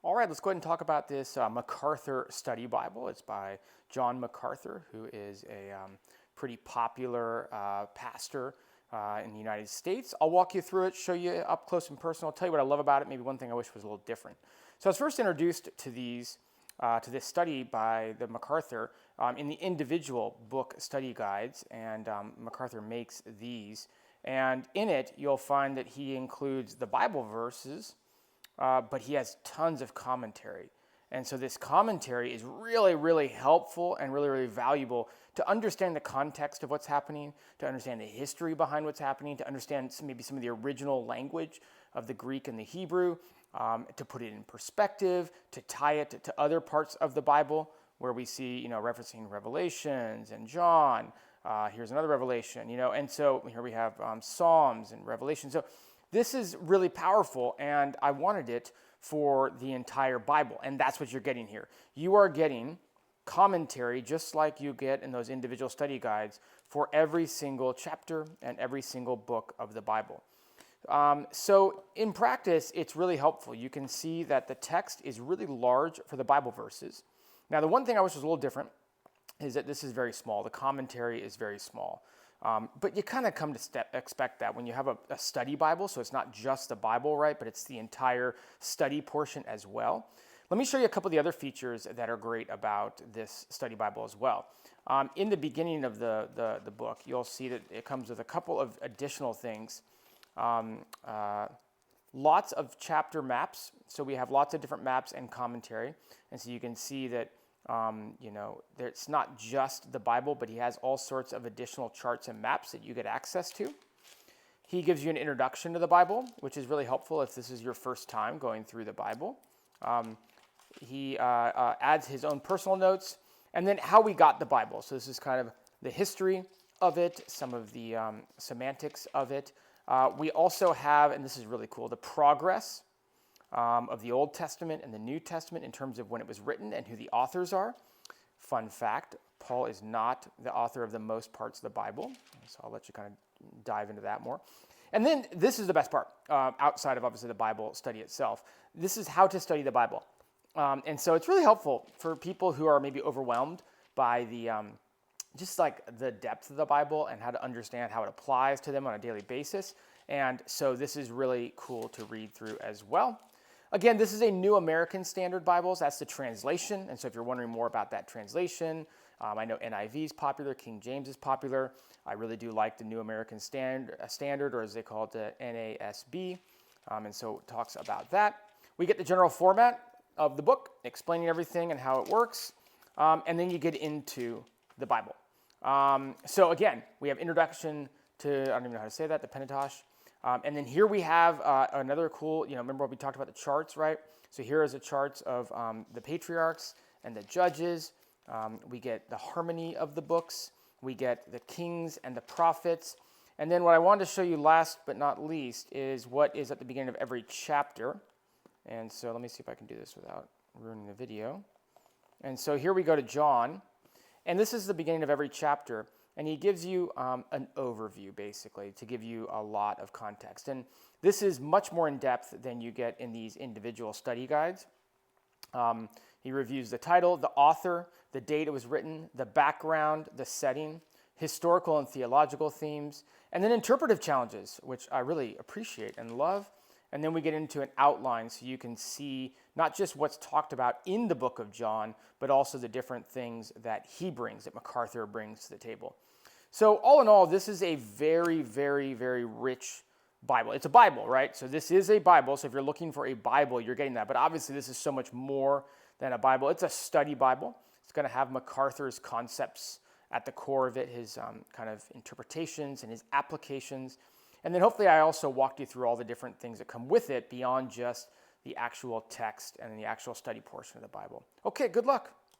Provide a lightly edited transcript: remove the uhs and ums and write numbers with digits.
All right, let's go ahead and talk about this MacArthur Study Bible. It's by John MacArthur, who is a pretty popular pastor in the United States. I'll walk you through it, show you up close and personal, I'll tell you what I love about it, maybe one thing I wish was a little different. So I was first introduced to this study by the MacArthur in the individual book study guides, and MacArthur makes these. And in it, you'll find that he includes the Bible verses, but he has tons of commentary. And so this commentary is really, really helpful and really, really valuable to understand the context of what's happening, to understand the history behind what's happening, to understand maybe some of the original language of the Greek and the Hebrew, to put it in perspective, to tie it to other parts of the Bible where we see, referencing Revelations and John. Here's another Revelation, and so here we have Psalms and Revelation. So this is really powerful, and I wanted it for the entire Bible, and that's what you're getting here. You are getting commentary just like you get in those individual study guides for every single chapter and every single book of the Bible. So in practice, it's really helpful. You can see that the text is really large for the Bible verses. Now, the one thing I wish was a little different is that this is very small. The commentary is very small. But you kind of come to expect that when you have a study Bible, so it's not just the Bible, right, but it's the entire study portion as well. Let me show you a couple of the other features that are great about this study Bible as well. In the beginning of the book, you'll see that it comes with a couple of additional things. Lots of chapter maps, so we have lots of different maps and commentary, and so you can see that it's not just the Bible, but he has all sorts of additional charts and maps that you get access to. He gives you an introduction to the Bible, which is really helpful if this is your first time going through the Bible. He adds his own personal notes, and then how we got the Bible. So this is kind of the history of it, some of the semantics of it. We also have, and this is really cool, the progress of the Old Testament and the New Testament in terms of when it was written and who the authors are. Fun fact, Paul is not the author of the most parts of the Bible, so I'll let you kind of dive into that more. And then this is the best part, outside of obviously the Bible study itself. This is how to study the Bible. And so it's really helpful for people who are maybe overwhelmed by the just like the depth of the Bible and how to understand how it applies to them on a daily basis. And so this is really cool to read through as well. Again, this is a New American Standard Bibles. That's the translation. And so if you're wondering more about that translation, I know NIV is popular, King James is popular. I really do like the New American Standard, or as they call it, the NASB. And so it talks about that. We get the general format of the book, explaining everything and how it works. And then you get into the Bible. So again, we have introduction to, I don't even know how to say that, the Pentateuch. And then here we have another cool, remember what we talked about the charts, right? So here is the charts of the patriarchs and the judges. We get the harmony of the books. We get the kings and the prophets. And then what I wanted to show you last but not least is what is at the beginning of every chapter. And so let me see if I can do this without ruining the video. And so here we go to John. And this is the beginning of every chapter. And he gives you an overview, basically, to give you a lot of context. And this is much more in depth than you get in these individual study guides. He reviews the title, the author, the date it was written, the background, the setting, historical and theological themes, and then interpretive challenges, which I really appreciate and love. And then we get into an outline so you can see not just what's talked about in the book of John, but also the different things that he brings, that MacArthur brings to the table. So all in all, this is a very, very, very rich Bible. It's a Bible, right? So this is a Bible. So if you're looking for a Bible, you're getting that. But obviously, this is so much more than a Bible. It's a study Bible. It's going to have MacArthur's concepts at the core of it, his kind of interpretations and his applications. And then hopefully I also walked you through all the different things that come with it beyond just the actual text and the actual study portion of the Bible. Okay, good luck.